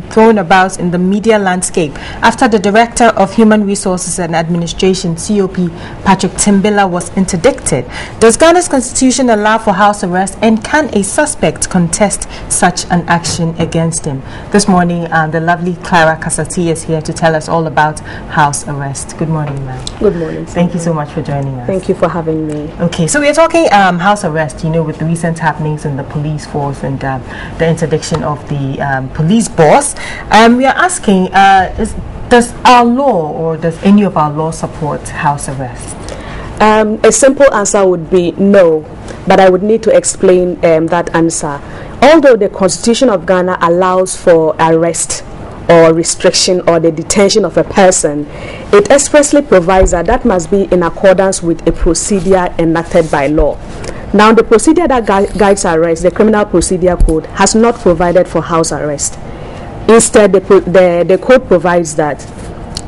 thrown about in the media landscape after the Director of Human Resources and Administration (COP) Patrick Timbila was interdicted. Does Ghana's constitution allow for house arrest, and can a suspect contest such an action against him? This morning, the lovely Clara Kasati is here to tell us all about house arrest. Good morning, ma'am. Good morning. Thank you so much for joining us. Thank you for having me. Okay, so we're talking house arrest, with the recent happenings in the police force and the interdiction of the police boss. We are asking, does our law or does any of our laws support house arrest? A simple answer would be no, but I would need to explain that answer. Although the Constitution of Ghana allows for arrest or restriction or the detention of a person, it expressly provides that that must be in accordance with a procedure enacted by law. Now, the procedure that guides arrest, the Criminal Procedure Code, has not provided for house arrest. Instead, the code provides that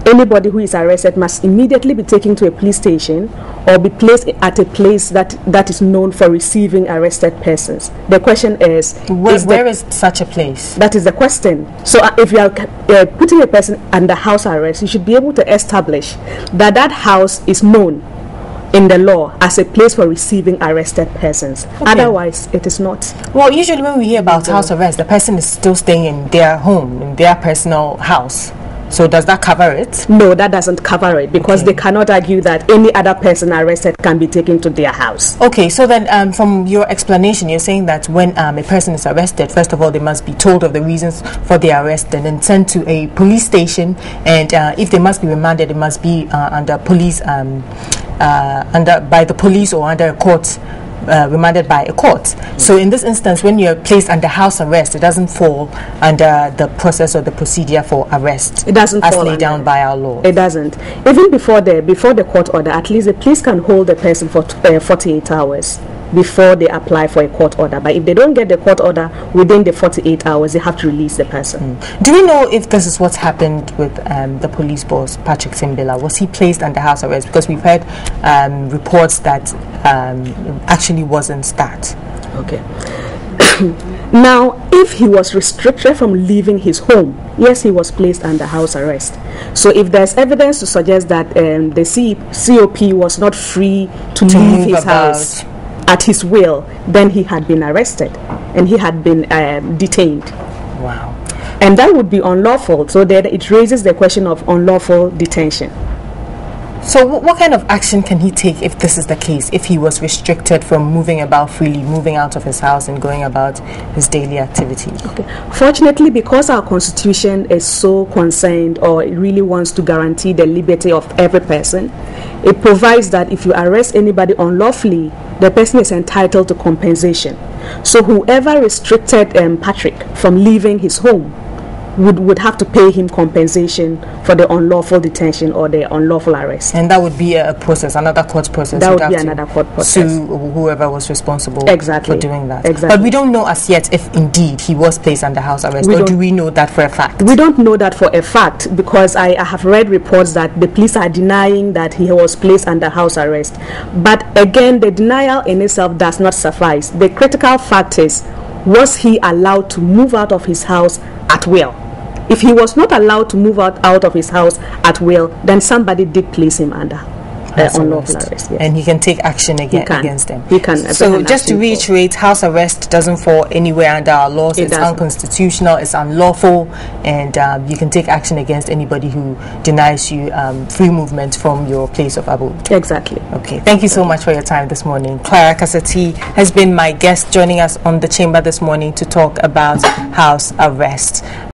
anybody who is arrested must immediately be taken to a police station or be placed at a place that is known for receiving arrested persons. The question is, where is such a place? That is the question. So if you are putting a person under house arrest, you should be able to establish that that house is known in the law as a place for receiving arrested persons. Okay. Otherwise, it is not. Well, usually when we hear about house arrest, the person is still staying in their home, in their personal house. So does that cover it? No, that doesn't cover it, because they cannot argue that any other person arrested can be taken to their house. Okay, so then from your explanation, you're saying that when a person is arrested, first of all, they must be told of the reasons for the arrest and then sent to a police station, and if they must be remanded, it must be under police, by the police or under a court. Remanded by a court. So in this instance, when you're placed under house arrest, it doesn't fall under the process or the procedure for arrest. It doesn't as fall laid down by our law. It doesn't. Even before the court order, at least the police can hold the person for 48 hours before they apply for a court order. But if they don't get the court order within the 48 hours, they have to release the person. Do we know if this is what's happened with the police boss, Patrick Timbila? Was he placed under house arrest? Because we've heard reports that actually wasn't that. Okay. Now, if he was restricted from leaving his home, yes, he was placed under house arrest. So if there's evidence to suggest that the COP was not free to leave his house at his will, then he had been arrested and he had been detained. Wow. And that would be unlawful. So then it raises the question of unlawful detention. So what kind of action can he take if this is the case, if he was restricted from moving about freely, moving out of his house and going about his daily activities? Okay. Fortunately, because our constitution is so concerned, or it really wants to guarantee the liberty of every person, it provides that if you arrest anybody unlawfully, the person is entitled to compensation. So whoever restricted Patrick from leaving his home would have to pay him compensation for the unlawful detention or the unlawful arrest. And that would be a process, another court process. That would be another court process. Sue whoever was responsible for doing that. Exactly. But we don't know as yet if indeed he was placed under house arrest, or do we know that for a fact? We don't know that for a fact, because I have read reports that the police are denying that he was placed under house arrest. But again, the denial in itself does not suffice. The critical fact is, was he allowed to move out of his house at will? If he was not allowed to move out of his house at will, then somebody did place him under unlawful arrest. Yes. And he can take action against them. He can. So just to reiterate, house arrest doesn't fall anywhere under our laws. It's unconstitutional, it's unlawful, and you can take action against anybody who denies you free movement from your place of abode. Exactly. Okay. Thank you so much for your time this morning. Clara Kasati has been my guest, joining us on the chamber this morning to talk about house arrest.